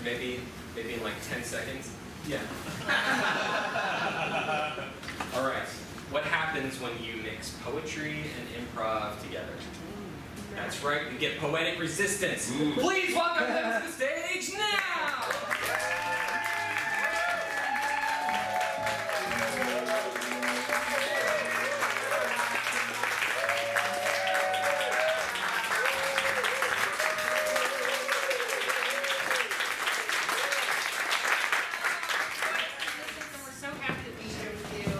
Maybe in like 10 seconds. Yeah. All right. What happens when you mix poetry and improv together? That's right, you get poetic resistance. Please welcome them to the stage now! We're so happy to be here with you.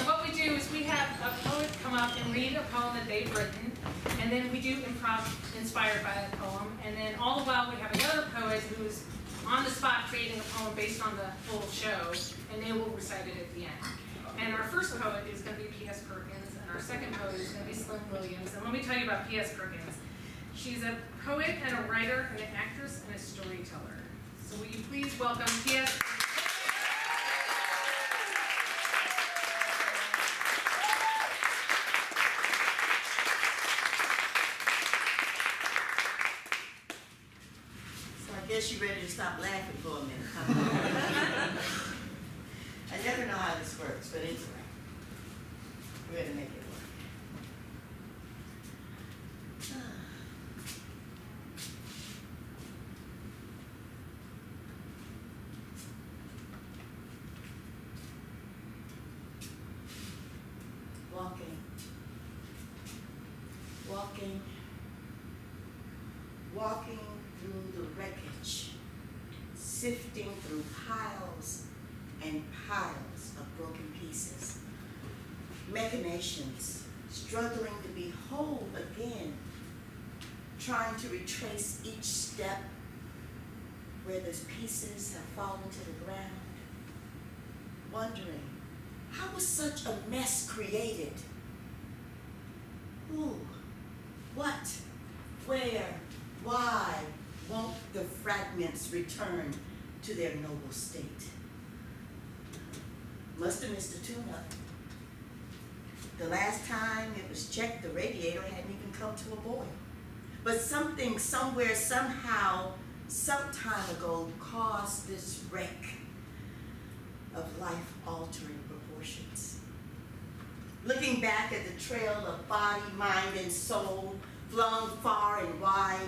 What we do is we have a poet come up and read a poem that they've written, and then we do improv inspired by that poem, and then all the while we have another poet who's on the spot creating a poem based on the full show, and they will recite it at the end. And our first poet is going to be P.S. Perkins, and our second poet is going to be Slim Williams. And let me tell you about P.S. Perkins. She's a poet and a writer and an actress and a storyteller. So will you please welcome P.S. I guess you're ready to stop laughing for a minute, huh? I never know how this works, but anyway, we're going to make it work. Walking through the wreckage, sifting through piles and piles of broken pieces, machinations, struggling to be whole again, trying to retrace each step where those pieces have fallen to the ground, wondering, how was such a mess created? Who? What? Where? Why won't the fragments return to their noble state? Must have missed a tune-up. The last time it was checked, the radiator hadn't even come to a boil. But something, somewhere, somehow, some time ago caused this wreck of life-altering proportions. Looking back at the trail of body, mind, and soul, flung far and wide,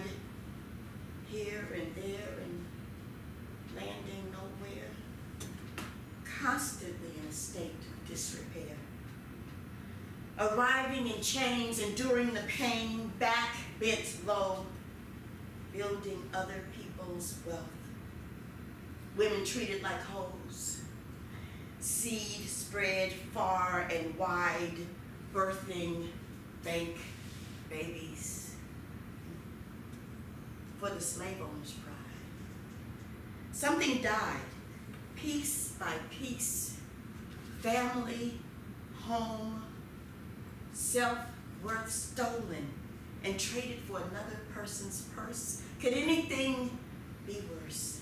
here and there and landing nowhere, constantly in a state of disrepair. Arriving in chains, enduring the pain, back bent low, building other people's wealth. Women treated like hoes, seed spread far and wide, birthing bank babies for the slave owner's pride. Something died, piece by piece, family, home, self-worth stolen and traded for another person's purse. Could anything be worse?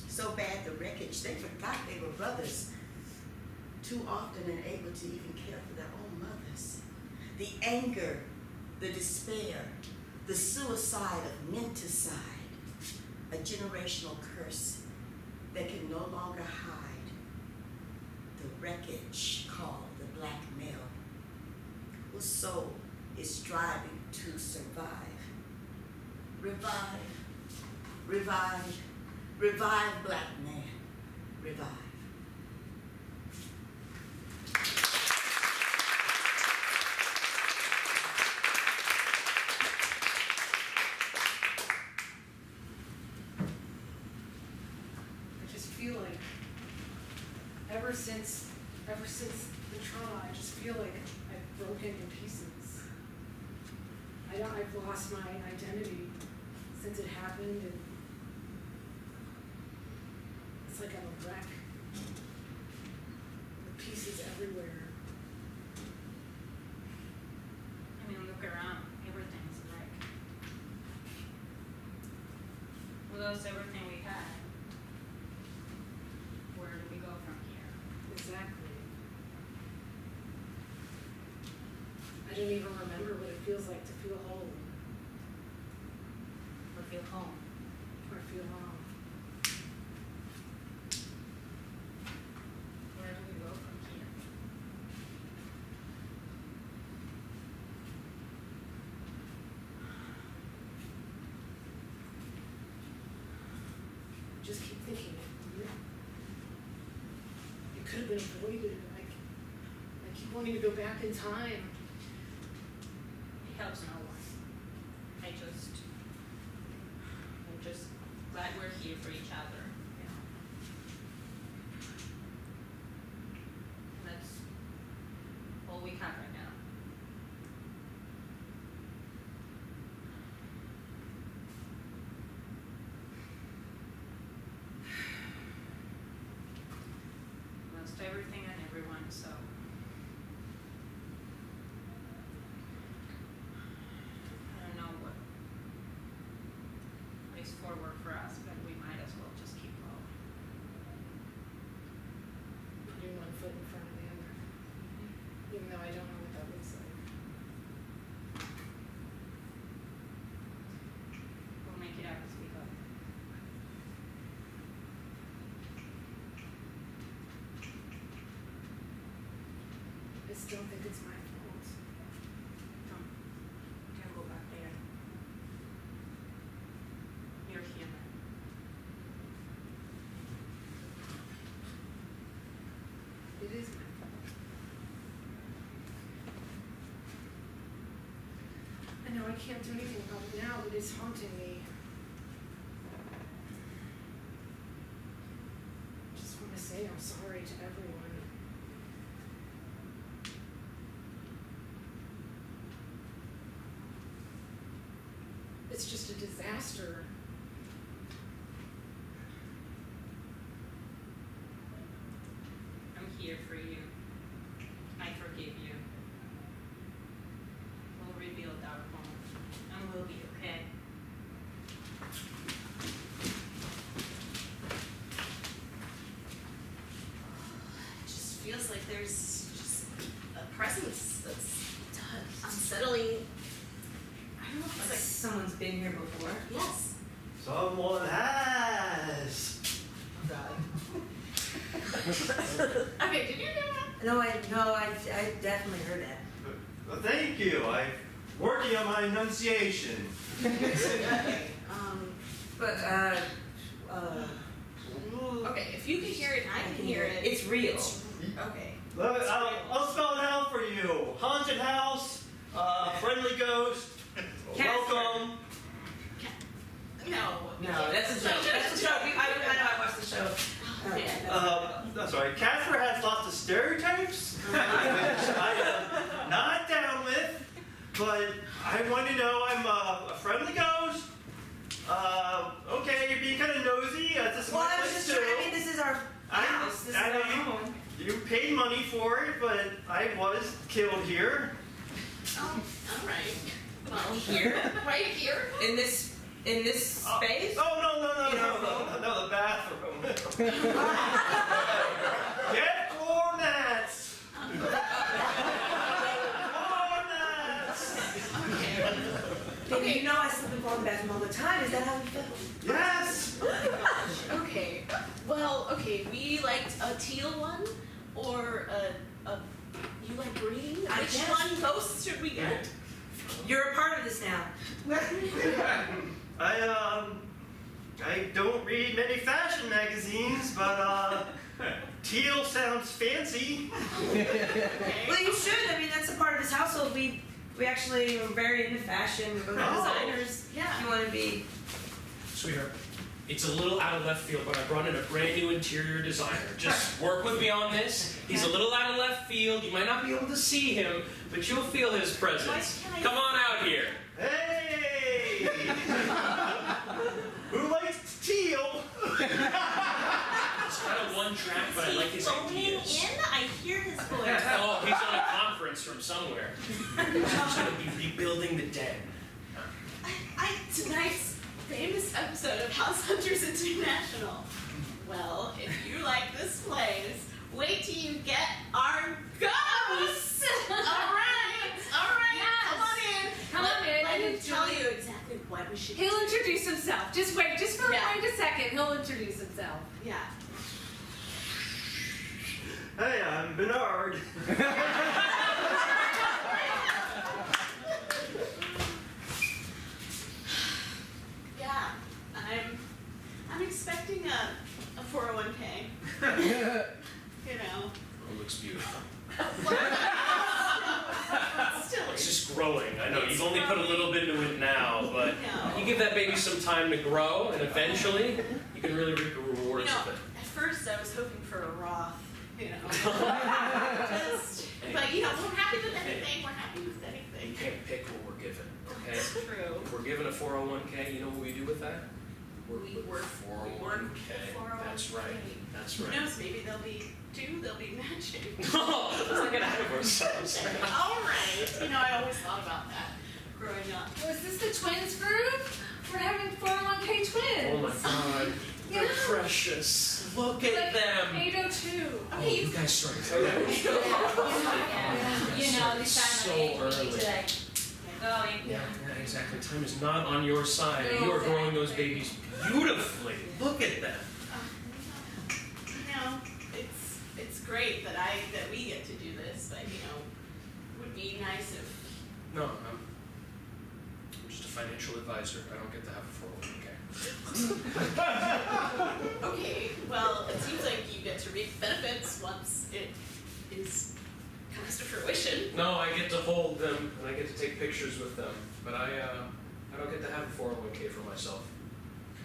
So bad the wreckage, they forgot they were brothers, too often unable to even care for their own mothers. The anger, the despair, the suicide of menticide, a generational curse that can no longer hide the wreckage called the black male, whose soul is striving to survive. Revive, revive, revive, black man, revive. Feel like ever since the trauma, I just feel like I've broken in pieces. I've lost my identity since it happened, and it's like I'm a wreck. The pieces everywhere. I mean, look around. Everything's a wreck. We lost everything we had. Where do we go from here? Exactly. I don't even remember what it feels like to feel whole. Or feel home? feel Where do we go from here? just keep thinking it could have been avoided. I keep wanting to go back in time. It helps no one. I'm just glad we're here for each other, you know. That's all we have right now. Lost everything and everyone, so. I don't know what is forward for us, but we might as well just keep going. Putting one foot in front of the other. Even though I don't know what that looks like. We'll make it up as we go. I still think it's my fault. Can't go back there. You're human. It is my fault. I know I can't do anything about it now, but it's haunting me. I just want to say I'm sorry to everyone. It's just a disaster. I'm here for you. I forgive you. We'll rebuild our home, and we'll be okay. It just feels like there's just a presence that's unsettling. I don't know, it's Like like, someone's been here before. yes. Someone has. Okay, did you hear that? No, I definitely heard that. Well, thank you. I'm working on my enunciation. Okay. But Okay, if you can hear it, I can hear it. It's real. Okay. Look, I'll spell it out for you. Haunted house, friendly ghost, welcome. No. No, that's a joke. That's a joke. I know I watched the show. That's right. Casper has lots of stereotypes, which I'm not down with. But I want to know I'm a friendly ghost. Okay, you're being kind of nosy. That's a Well, smart I was place just too. trying. I mean, this is our house. This is I our know home. you paid money for it, but I was killed here. Oh, all right. Well, here, right here. In this space. No, the bathroom. Get floor mats. Floor mats. Okay. You know I sleep in the bathroom all the time. Is that how you feel? Yes. Okay. Well, okay. We liked a teal one, or a you like green? I Which guess. one ghost should we get? You're a part of this now. I don't read many fashion magazines, but teal sounds fancy. Well, you should. I mean, that's a part of this household. We actually are very into fashion. We're both designers. Yeah. If you want to be. Sweetheart, it's a little out of left field, but I brought in a brand new interior designer. Just work with me on this. He's a little out of left field. You might not be able to see him, but you'll feel his presence. Come on out here. Hey! Who likes teal? It's kind of one track, but I like his ideas. I hear his voice. Oh, he's on a conference from somewhere. He's going to be rebuilding the dead. Tonight's famous episode of House Hunters International. Well, if you like this place, wait till you get our ghosts. All right. Yes. Come on in. Come on in. Let him tell you exactly what we should do. He'll introduce himself. Just wait, just for a moment to himself. Yeah. Hey, I'm Bernard. Yeah. I'm expecting a 401k. You know. Oh, it looks beautiful. Still It's is. just growing. I know It's you've only put a little bit into it now, but No. you give that baby some time to grow, and eventually you can really reap the You rewards know, of it. at first I was hoping for a Roth, you know. But you know, we're happy with anything, we're happy with You anything. can't pick what we're given, okay? That's true. If we're given a 401k, you know what we do with that? We work 401k. That's right. That's Who right. knows, maybe there'll be two, they'll be matching. Let's not get ahead of ourselves. All right. You know, I always thought about that growing up. Was this the twins group? We're having 401k twins. Oh my God. They're precious. Look at them. 802. Oh, you guys started. You know, this time So of day, we need early. to like, going. Yeah, exactly. Time is not on your side. No, You are growing those exactly. babies beautifully. Look at them. You know, it's great that we get to do this, but you know, it would be nice if. No, I'm just a financial advisor. I don't get to have a 401k. Okay, well, it seems like you get to reap benefits once it comes to fruition. No, I get to hold them and I get to take pictures with them, but I don't get to have a 401k for myself.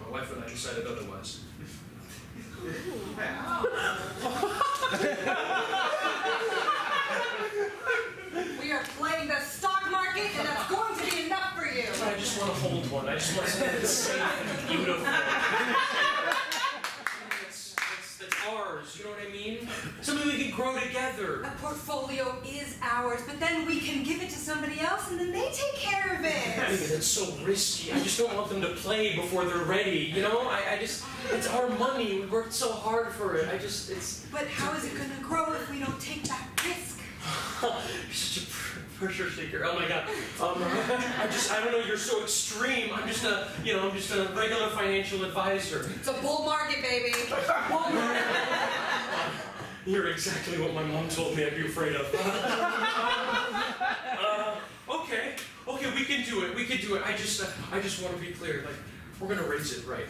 My wife and I decided otherwise. We are playing the stock market, and that's going to be enough for you. But I just want to hold one. I just want something that's safe and beautiful. That's ours, you know what I mean? Something we can grow together. A portfolio is ours, but then we can give it to somebody else, and then they take care of I mean, it. that's so risky. I just don't want them to play before they're ready, you know? I just, it's our money. We worked so hard for it. it's... But how is it going to grow if we don't take that risk? You're such a pressure shaker. Oh my God. I don't know, you're so extreme. I'm just a regular financial advisor. It's a bull market, baby. Bull market. You're exactly what my mom told me I'd be afraid of. Okay, we can do it. I just want to be clear. Like, we're gonna raise it right?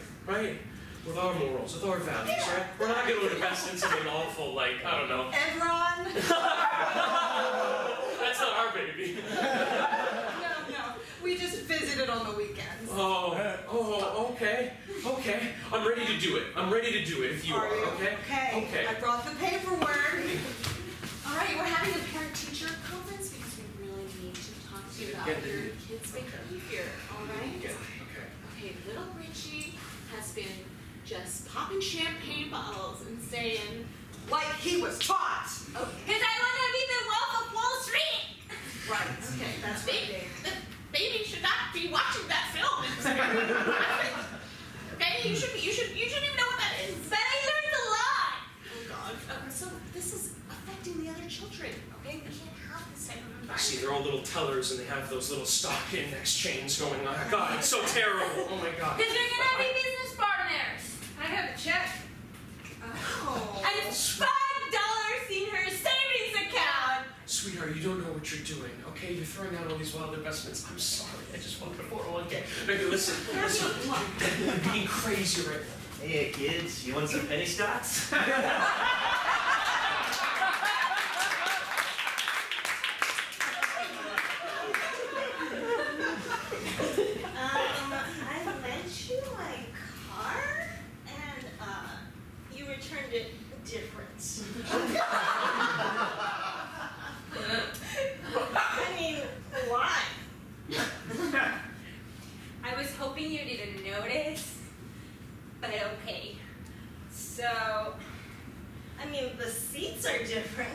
With our morals, with our values, right? We're not gonna invest in something awful like, I don't know. Enron? That's not our baby. No. We just visited on the weekends. Okay. I'm ready to do it. If you are, okay? Okay. I brought the paperwork. All right, we're having a parent-teacher conference because we really need to talk to you about your kids' behavior. All right? Okay. Okay, little Richie has been just popping champagne bottles and saying, Like he was taught. okay, Because I want to be the Wolf of Wall Street. Right. okay, That's baby, the baby should not be watching that film. Okay, you shouldn't even know what that is. But I learned a lot. Oh God. Okay, so this is affecting the other children. Okay, we can't have this type of environment. See, they're all little tellers and they have those little stock index chains going on. God, it's so terrible. Oh my God. Because you're going to be business partners. I have a check. Oh. And $5 in her savings account. Sweetheart, you don't know what you're doing, okay? You're throwing out all these wild investments. I'm sorry. I just wanted a 401k. Maybe listen. You're being crazy right now. Hey kids, you want some penny stocks? I lent you my car, and you returned it different. I mean, why? I was hoping you didn't notice, but okay. So, I mean, the seats are different.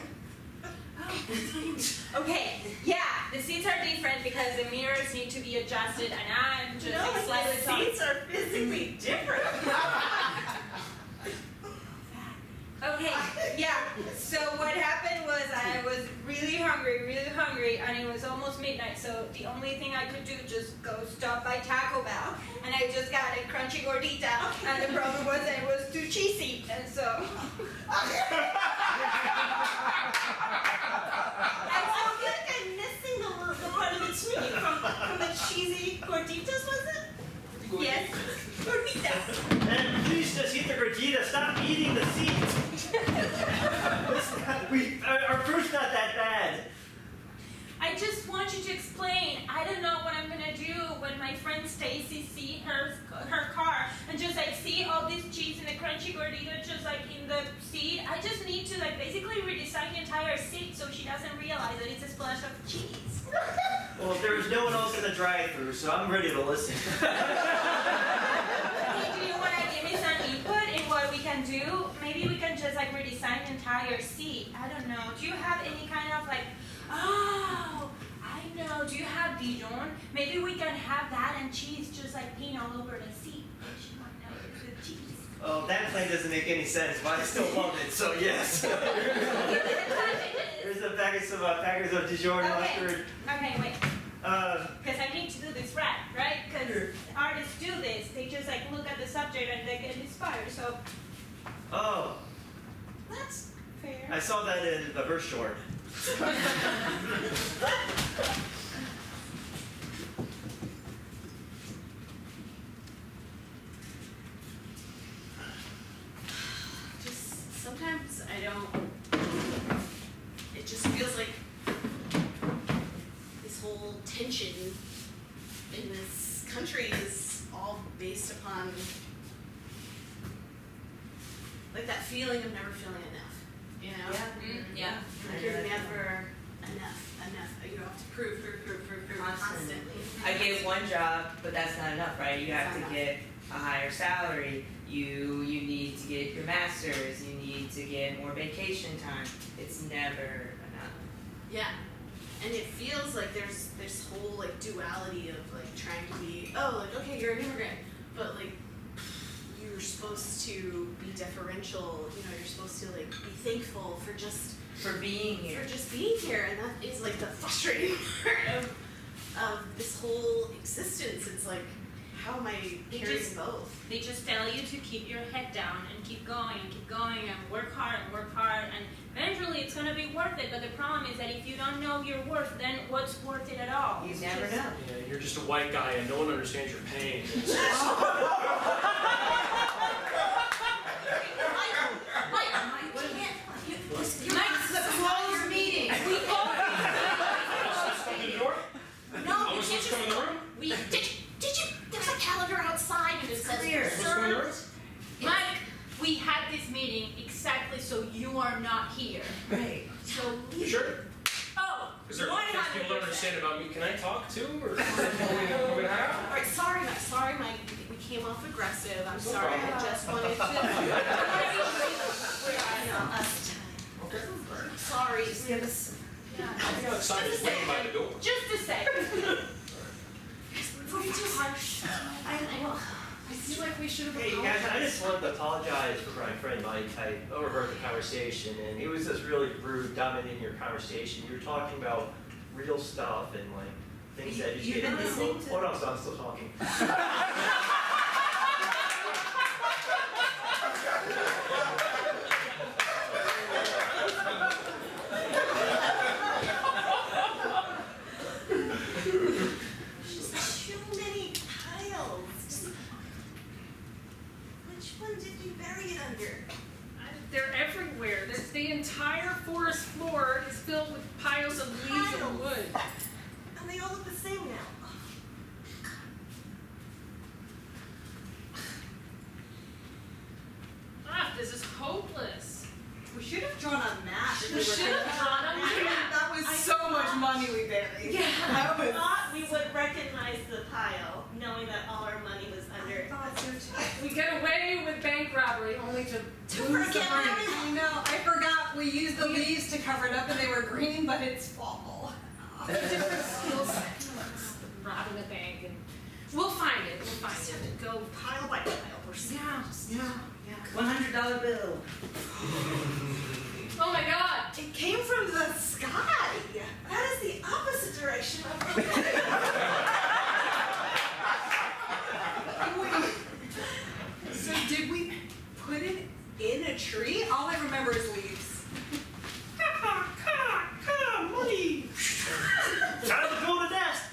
okay, yeah, the seats are different because the mirrors need to be adjusted, and I'm just No, like slightly the sorry. seats are physically different. Okay, yeah. So what happened was I was really hungry, and it was almost midnight. So the only thing I could do just go stop by Taco Bell, and I just got a crunchy gordita, and the problem was that it was too cheesy, and so. I feel like I'm missing the part of the tweet from the cheesy gorditas, was it? Yes, gorditas. And please just eat the gordita. Stop eating the seeds. Our fruit's not that bad. I just want you to explain. I don't know what I'm gonna do when my friend Stacy see her car and just like see all this cheese and the crunchy gordita just like in the seat. I just need to like basically redesign the entire seat so she doesn't realize that it's a splash of cheese. Well, there was no one else in the drive-thru, so I'm ready to listen. Hey, do you wanna give me some input in what we can do? Maybe we can just like redesign the entire seat. I don't know. Do you have any kind of like, oh, I know. Do you have Dijon? Maybe we can have that and cheese just like peeing all over the seat. She might know it's the cheese. Oh, that plan doesn't make any sense, but I still love it, so yes. Here's a package of Dijon mustard. Okay, wait. Because I need to do this right? Because artists do this. They just like look at the subject and they get inspired. So oh, that's fair. I saw that in the verse short. Just sometimes I don't. It just feels like this whole tension in this country is all based upon like that feeling of never feeling enough. You know? Yeah. Like you're never enough. You have to prove constantly. I get one job, but that's not enough, right? You have to get a higher salary. You need to get your master's. You need to get more vacation time. It's never enough. Yeah. And it feels like there's this whole like duality of like trying to be, oh, like okay, you're an immigrant, but like you're supposed to be deferential, you know, you're supposed to like be thankful for just being here. For just being here, and that is like the frustrating part of this whole existence. It's like, how am I carrying both? They just tell you to keep your head down and keep going and work hard and eventually it's gonna be worth it. But the problem is that if you don't know your worth, then what's worth it at all? You never know. Yeah, you're just a white guy and no one understands your pain. There's a calendar outside and it says, sir, Mike, we had this meeting exactly so you are not here. Right. So You sure? Oh, Is there things people don't 100%. understand about me? Can I talk to? Or Alright, sorry, Mike, we came off aggressive. I'm sorry, I just wanted to. Okay. Sorry. Just give us. I got excited waiting by the door. Just a second. We're too harsh. I feel like we should have. Hey guys, I just wanted to apologize for my friend Mike. I overheard the conversation, and he was just really rude, dominating your conversation. You were talking about real stuff and like things that you You've been listening to. Hold on, so I'm still talking. Too many piles. Which one did we bury it under? They're everywhere. The entire forest floor is filled with piles of leaves and wood. And they all look the same now. This is hopeless. We should have drawn a map. We should have drawn a map. That was so much money we buried. Yeah. That was. Thought we would recognize the pile, knowing that all our money was under it. We get away with bank robbery only to lose the forget money. I know. I forgot we used the leaves to cover it up and they were green, but it's fall. Different skill set. Robbing a bank and we'll find it. We'll find it. Go. Pile by pile. We're Yeah. $100 bill. Oh my God. It came from the sky. That is the opposite direction of So did we put it in a tree? All I remember is leaves. Money! Time to build a nest!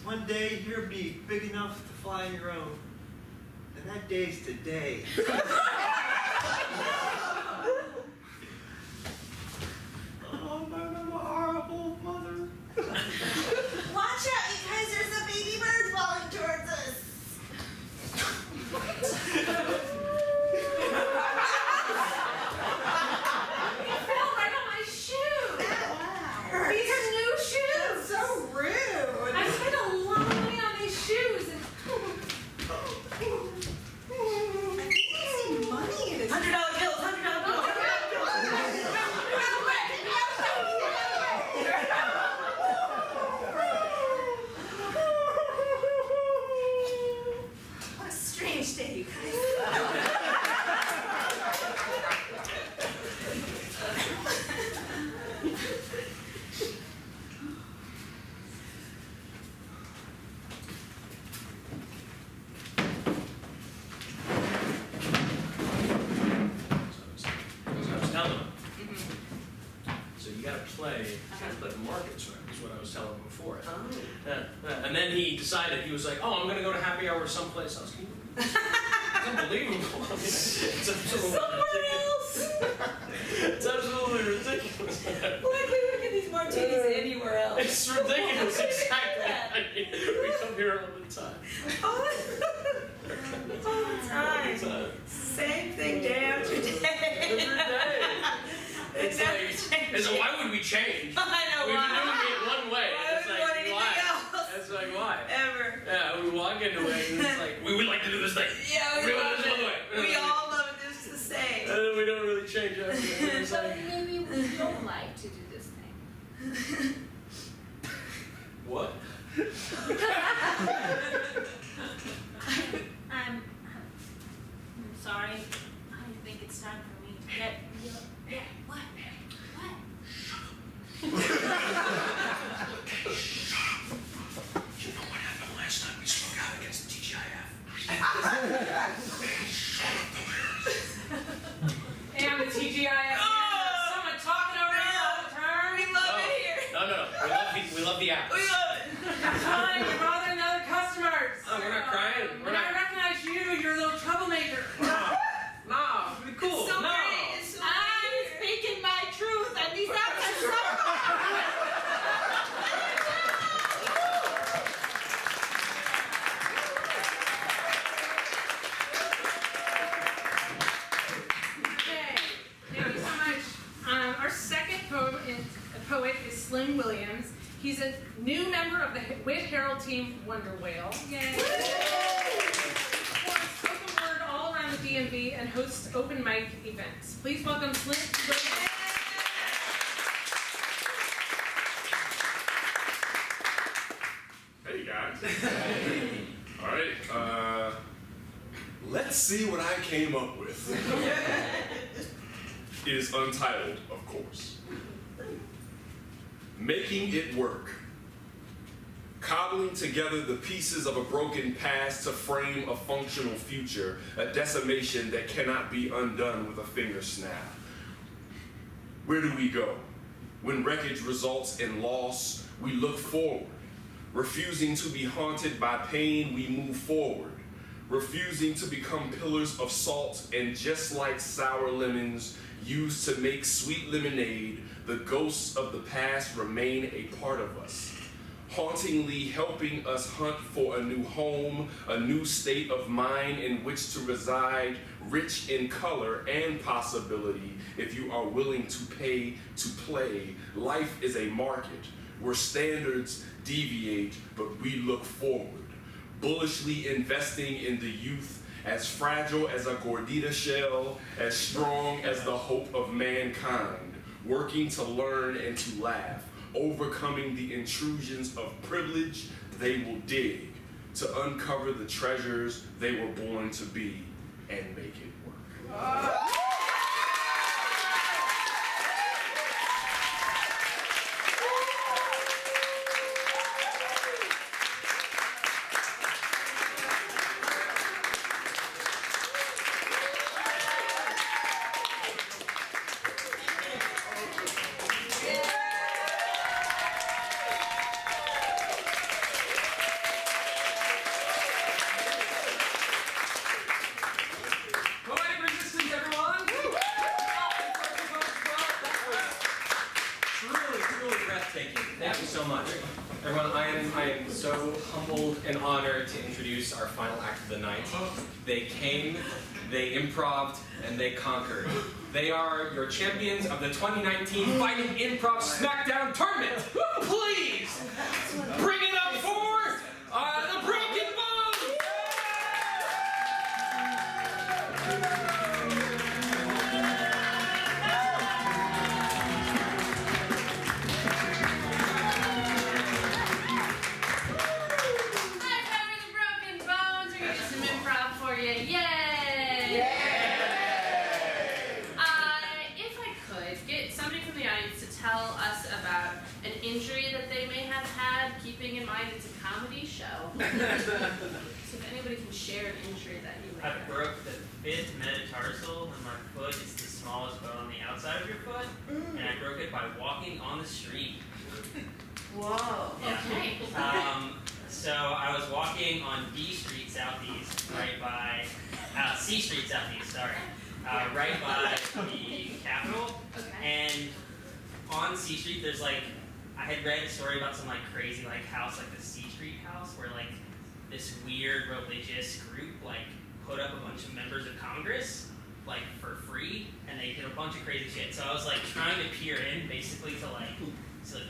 One day you'll be big enough to fly on your own. And that day's today. Oh, I'm a horrible mother. Watch out, you guys, there's a baby bird falling towards us. It fell right on my shoe. Wow. These are new shoes. So rude. I spent a lot of money on these shoes. And I think I see money in his $100 bills, $100 bills. What a strange day, you guys. As I was telling him. So you gotta play markets right, is what I was telling him before. And then he decided, he was like, oh, I'm gonna go to happy hour someplace else. Can you It's unbelievable. I mean, it's absolutely It's absolutely ridiculous. Why can we get these martinis anywhere else? It's ridiculous, exactly. I mean, we come here all the time. All the time. Same thing day after Every day. day. It's It's like, why would we change? I know We've why. been doing it one way. Why It's would we like, want anything why? else? It's like, why? Ever. Yeah, we walk into it and it's like, we would like to do this thing. Yeah, We we love love this one way. it. We all love it. This is the same. And then we don't really change after that. It's So like, maybe we don't like to do this thing. what? I'm sorry. I think it's time for me to get real. Yeah, what? What? You know what happened last time we spoke out against the TGIF? And the TGIF. Someone talking over here all the time. We love it here. No. We love the app. We love it. Crying, you're bothering the other customers. Oh, we're not crying. When I recognize you, you're a little troublemaker. No, be cool. It's so no. great. It's so I'm weird. speaking my truth, and these apps are so. Okay, thank you so much. Our second poet is Slim Williams. He's a new member of the Wit Herald team, Wonder Whale. Yay! Performs spoken word all around the DMV and hosts open mic events. Please welcome Slim Williams. Hey guys. All right. Let's see what I came up with. It is untitled, of course. Making it work. Cobbling together the pieces of a broken past to frame a functional future, a decimation that cannot be undone with a finger snap. Where do we go? When wreckage results in loss, we look forward. Refusing to be haunted by pain, we move forward. Refusing to become pillars of salt, and just like sour lemons used to make sweet lemonade, the ghosts of the past remain a part of us, hauntingly helping us hunt for a new home, a new state of mind in which to reside, rich in color and possibility. If you are willing to pay to play, life is a market where standards deviate, but we look forward, bullishly investing in the youth, as fragile as a gordita shell, as strong as the hope of mankind, working to learn and to laugh, overcoming the intrusions of privilege, they will dig to uncover the treasures they were born to be and make it work. Poetic resistance, everyone! Truly breathtaking. Thank you so much. Everyone, I am so humbled and honored to introduce our final act of the night. They came, they improved, and they conquered. They are your champions of the 2019 Fighting Improv Smackdown Tournament. Please, bring it up for the Broken Bones! High five for the Broken Bones. We're gonna do some improv for you. Yay! If I could get somebody from the audience to tell us about an injury that they may have had, keeping in mind it's a comedy show. So if anybody can share an injury that you may I have. broke the 5th metatarsal in my foot. It's the smallest bone on the outside of your foot. And I broke it by walking on the street. Whoa. Yeah. Okay. So I was walking on D Street Southeast, right by, C Street Southeast, sorry. Right by the Capitol. Okay. And on C Street, there's like, I had read a story about some like crazy like house, like the C Street house, where like this weird religious group like put up a bunch of members of Congress like for free, and they did a bunch of crazy shit. So I was like trying to peer in basically to like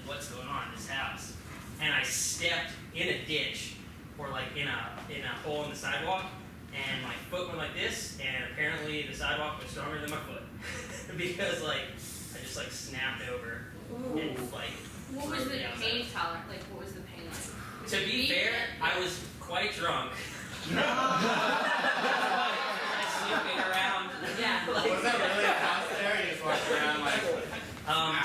what's going on in this house, and I stepped in a ditch or like in a hole in the sidewalk, and my foot went like this, and apparently the sidewalk was stronger than my foot because like I just like snapped over and like. What was the broke outside. pain tolerant? Like, what was the pain like? To be fair, I was quite drunk. Snooping around. Yeah. Was that really a house there? You just walked around like,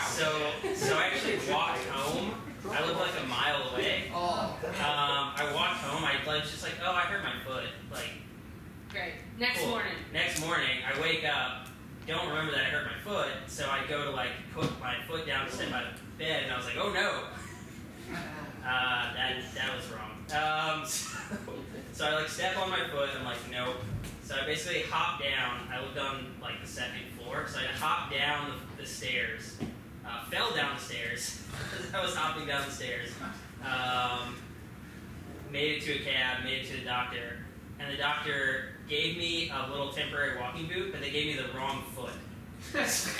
So I actually walked home. I lived like a mile away. I walked home. I was just like, oh, I hurt my foot. Like, Great. Next cool. morning. Next morning, I wake up, don't remember that I hurt my foot, so I go to like put my foot down to sit by the bed, and I was like, oh no. That was wrong. So I like step on my foot, and I'm like, nope. So I basically hopped down. I lived on like the 2nd floor, so I hopped down the stairs, fell down the stairs. I was hopping down the stairs. Made it to a cab, made it to the doctor, and the doctor gave me a little temporary walking boot, but they gave me the wrong foot. It was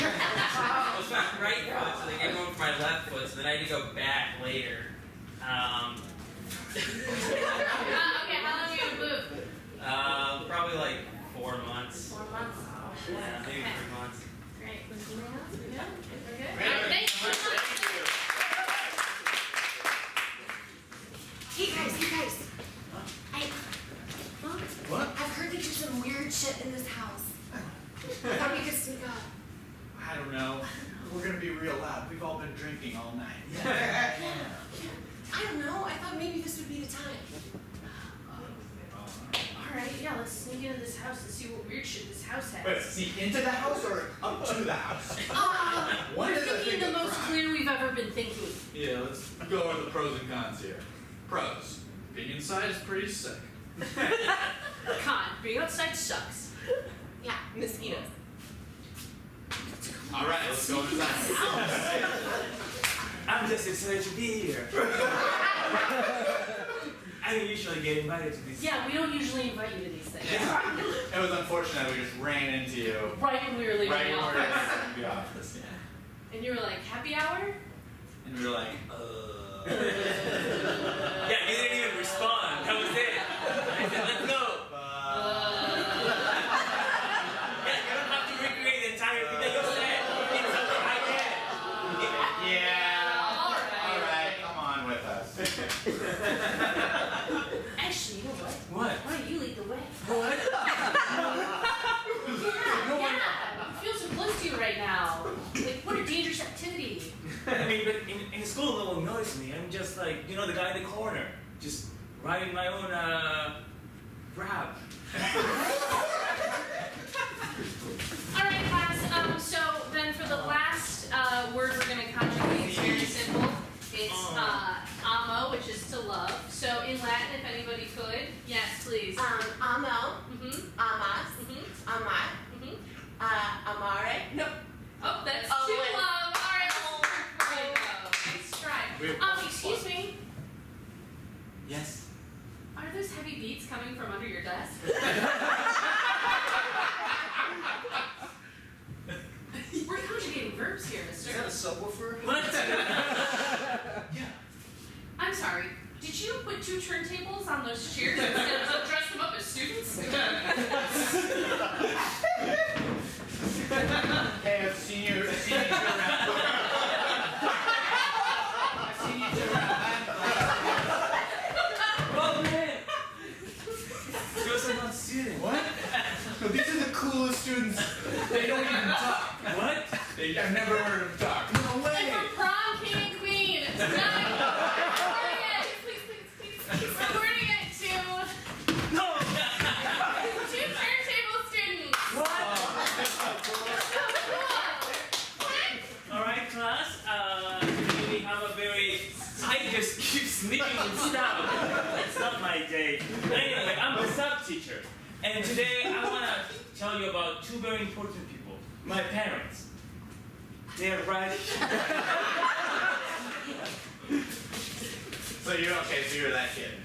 my right foot, so they gave me one for my left foot, so then I had to go back later. Okay, how long are you gonna move? Probably like 4 months. 4 months. Yeah, maybe Okay. 3 months. Great. Anything else? We good? We're good? Great. Alright, thanks so much. Hey guys. what? I've heard that there's some weird shit in this house. I thought we could sneak up. I don't know. We're gonna be real loud. We've all been drinking all night. I don't know. I thought maybe this would be the time. Alright, yeah, let's sneak into this house and see what weird shit this house has. Wait, sneak into the house or up to the house? One We're is a thinking thing the of most crime. clear we've ever been thinking. Yeah, let's go over the pros and cons here. Pros. Being inside is pretty sick. Con, being outside sucks. Yeah, mosquitoes. Alright, let's go inside. I'm just excited to be here. I don't usually get invited to these. Yeah, we don't usually invite you to these things. It was unfortunate we just ran into you Right when we were leaving right the when we were office. in the office. And you were like, happy hour? And we were like, Yeah, you didn't even respond. That was it. I said, let's go. Yeah, you don't have to recreate the entire thing that you said. It's something I did. yeah. Alright. in school, no one noticed me. I'm just like, the guy in the corner, just writing my own rap. All right, class. So then for the last word we're going to conjugate, it's very simple. It's amo, which is to love. So in Latin, if anybody could, yes, please. Amo, amas, amat, amare. No. Oh, that's Oh, too wait. long. All right. There you go. Nice try. Excuse me. Yes. Are those heavy beats coming from under your desk? We're conjugating verbs here, mister. Is that a subwoofer? What? I'm sorry. Did you put 2 turntables on those chairs instead of dress them up as students? Hey, I've seen you around. I've seen you around. Oh man! You're so not student. What? No, these are the coolest students. They don't even talk. What? I've never heard them talk. No And way. from prom king and queen tonight, we're awarding it to No! 2 turntable students. What? Cool. Alright, class. We have a very. I just keep sneaking and stuff. It's not my day. Anyway, I'm a sub teacher. And today I want to tell you about 2 very important people. My parents. They're right. So you're okay, so you're that kid.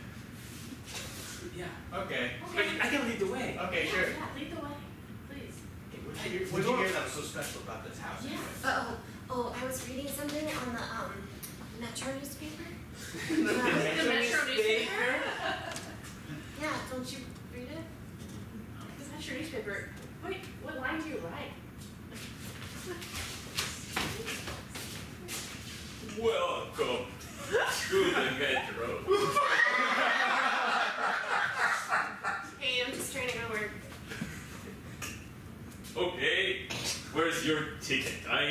Yeah. Okay. But I can lead the way. Okay, sure. Yeah, lead the way, please. What'd you hear that was so special about this house? Yeah. Oh, I was reading something on the Metro newspaper. The Metro newspaper? Yeah, don't you read it? The Metro newspaper. Wait, what line do you write? Welcome to the Metro. Hey, I'm just trying to go to work. Okay, where's your ticket? I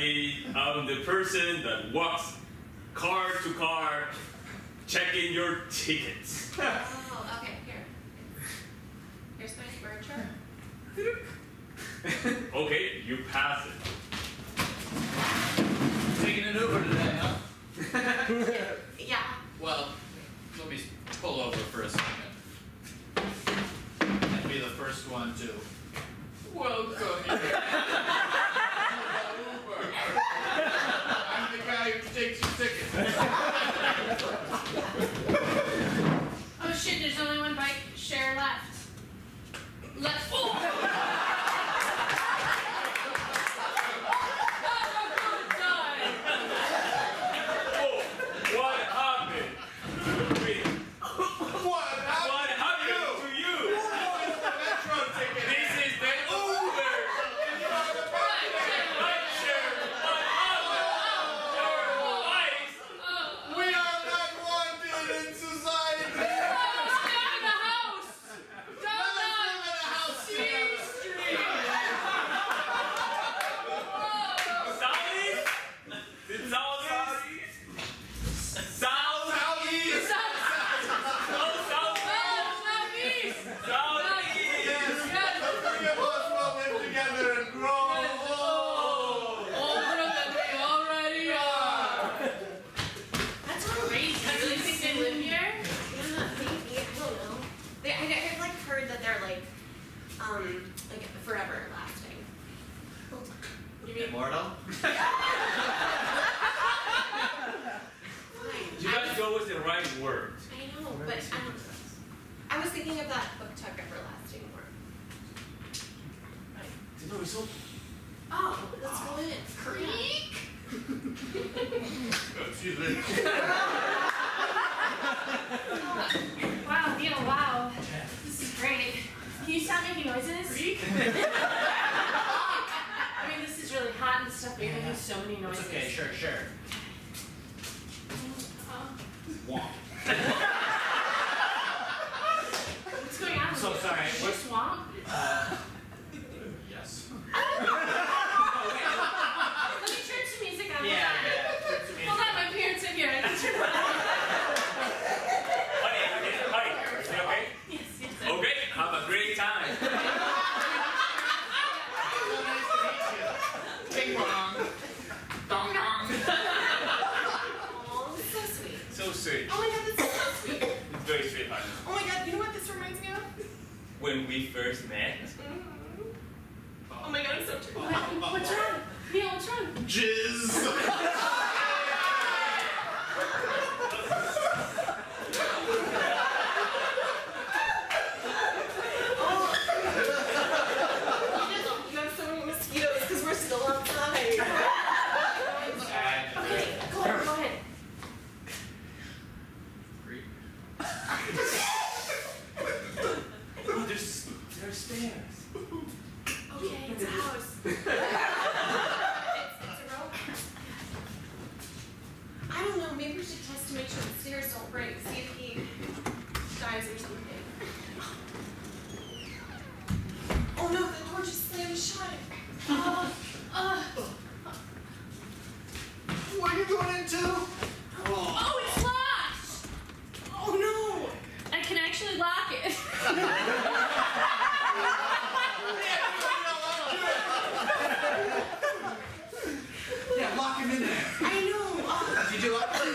am the person that walks car to car checking your tickets. Oh, okay, here. Here's my voucher. Okay, you pass it. Taking an Uber today, huh? Yeah. Well, let me pull over for a second. And be the first one to welcome you. I'm the guy who takes your ticket. Oh shit, there's only one bike share left. Left. Oh! What happened? Wait, What what happened to you? the Metro ticket? This is the Uber. Bike share. What happened? Your wife. We are not wanted in society. Stay out of the house! Let us live in a house together. Saudis? The Saudis? South? Southeast. Oh, Southeast. Southeast. Yes, the 3 of us will live together and grow old. Older than we already are! That's crazy. Do you think they live here? Yeah, maybe. I don't know. I've like heard that they're like forever lasting. You mean Immortal? You guys go with the right word. I know, but I was thinking of that book Tuck Everlasting more. The door is open. Oh, let's go in. Creak. Excuse me. Wow, Neil, wow. This is great. Can you stop making noises? I mean, this is really hot and stuff, but you're making so many noises. It's okay, sure, sure. What's going on? So here? sorry. Is there a swamp? Yes. Let me turn some music on. Yeah, Hold on. yeah. Hold on, my sweet. Oh my god, this is so sweet. It's very sweethearted. Oh my god, you know what this reminds me of? When we first met. Oh my god, I'm so true. What's wrong? Neil, what's wrong? Jizz. You have so many mosquitoes because we're still outside. Okay, go ahead. Oh, there's stairs. Okay, it's a house. It's a rope. I don't know, maybe we should test to make sure the stairs don't break. See if he dies or something. Oh no, the door just slammed shut. What are you going into? Oh, it's locked! Oh no! I can actually lock it. Yeah, lock him in there. I know. Did you lock him?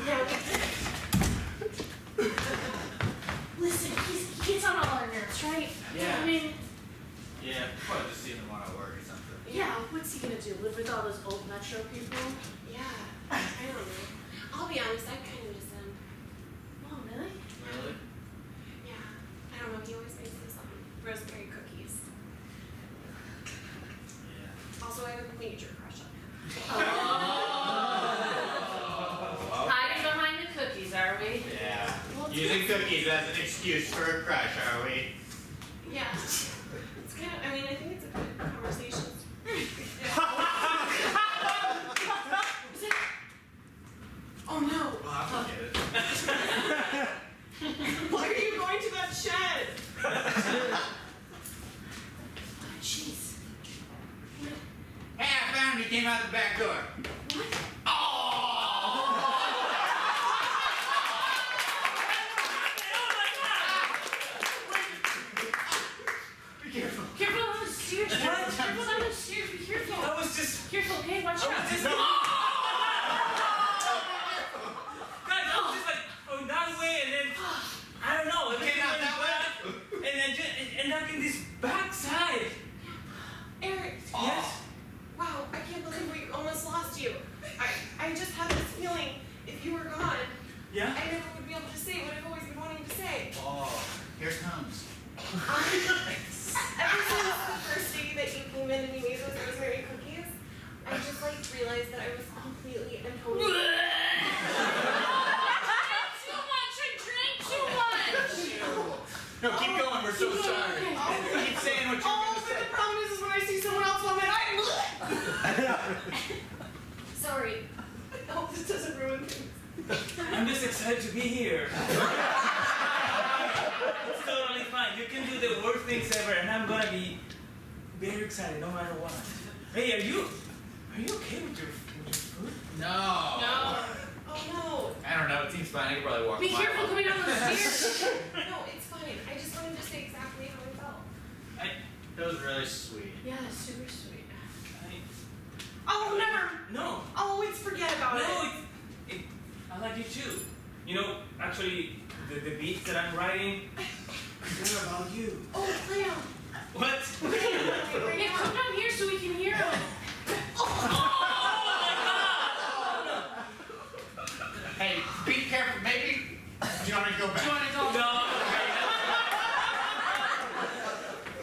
Yeah, we did. Listen, he gets on all our nerves, right? Yeah. I mean, Yeah, probably just seeing him on at work or something. yeah, what's he gonna do? Live with all those old metro people? Yeah, I don't know. I'll be honest, I kind of miss him. Oh, really? Really? Yeah, I don't know. He always makes me some rosemary cookies. Yeah. Also, I have a major crush on him. Hiding behind the cookies, are we? Yeah. Well, Using cookies as an excuse for a crush, are we? Yeah. It's kind of. I mean, I think it's a good conversation. Oh no! Well, I forget it. Why are you going to that shed? Jeez. Hey, I found him. He came out the back door. What? Be careful. Careful on the stairs. Careful on the stairs. Be careful. I was just. Careful, okay? Watch I out. was just. Guys, I was just like going that way and then. I don't know. It Came out went that back, and then just end up in this backside. Eric. Yes. Wow, I can't believe we almost lost you. I just had this feeling if you were gone, Yeah. I never would be able to say what I've always been wanting to say. Oh, here it comes. Ever since the first day that you came in and you made those rosemary cookies, I just like realized that I was completely and totally. Too much. I drank too much. No, keep going. We're so sorry. Keep saying what you're Oh, going to but say. the problem is when I see someone else on that, Sorry. I hope this doesn't ruin things. I'm just excited to be here. It's totally fine. You can do the worst things ever, and I'm gonna be very excited no matter what. Hey, are you okay with your food? No. Oh no. I don't know. It seems fine. I could probably walk Be a mile. careful coming down those stairs. No, it's fine. I just wanted to say exactly how I felt. That was really sweet. Yeah, super sweet. Oh, never. No. Oh, let's forget about No, it. I like you too. You know, actually, the beats that I'm writing, they're about you. Oh, Cleo. What? Yeah, come down here so we can hear them. Hey, be careful. Maybe. Do you want to go back? Do you want to go? No.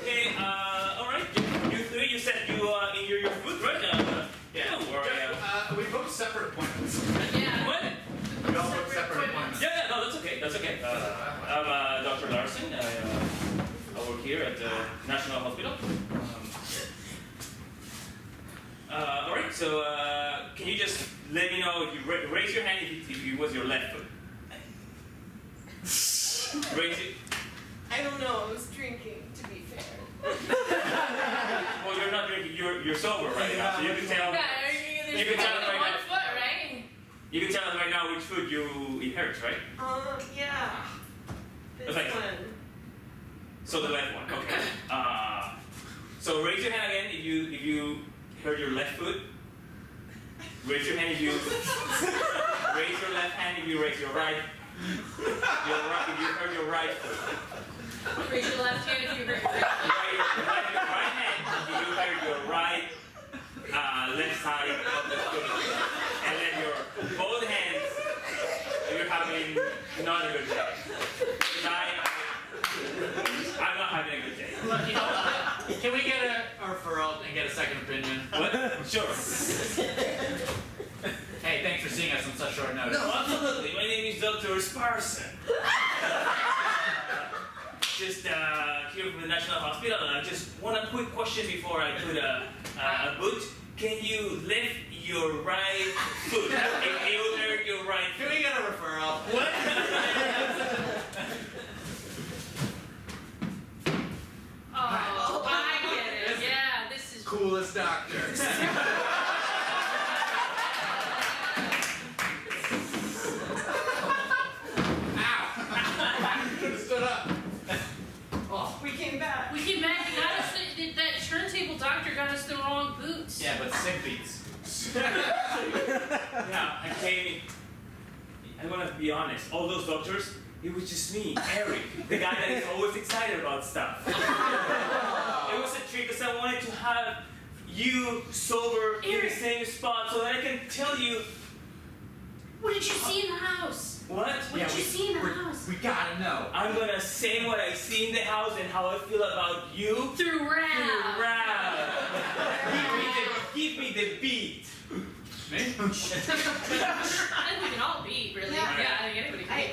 Okay, alright. You three, you said you in your food right now. Yeah. Don't worry. We booked separate appointments. Yeah. What? We all booked separate appointments. Yeah, no, that's okay. That's okay. I'm Dr. Larson. I work here at the National Hospital. Alright, so can you just let me know if you raise your hand if it was your left foot? Raise it. I don't know. I was drinking, to be fair. Well, you're not drinking. You're sober right now, so you can tell. Yeah, You can tell us right one now. foot, right? You can tell us right now which foot you inherit, right? Yeah. This Okay. one. So the left one. Okay. So raise your hand again if you heard your left foot. Raise your hand if you raise your left hand if you raise your right. Your right if you hurt your right foot. Raise your left hand if you hurt your right. Your right hand if you hurt your right left side of the foot. And then your both hands if you're having not a good day. I'm not having a good day. Look, you know what? Can we get a referral and get a second opinion? What? Sure. Hey, thanks for seeing us on such short notice. No, absolutely. My name is Dr. Sparson. Just here from the National Hospital, and I just want a quick question before I put a boot. Can you lift your right foot if you hurt your right Can foot? we get a referral? What? Oh, I get it. Yeah, this is. Coolest doctor. Ow! Could have stood up. Oh. We came back. We came back and got us that turntable doctor got us the wrong boots. Yeah, but sick beats. Yeah, I came. I'm gonna be honest. All those doctors, it was just me, Eric, the guy that is always excited about stuff. It was a trick because I wanted to have you sober in the same spot so that I can tell you. What did you see in the house? What? What did you see in the house? We gotta know. I'm gonna say what I see in the house and how I feel about you. Through rap. Give me the beat. Me? I think we can all beat, really. Yeah. I think anybody can.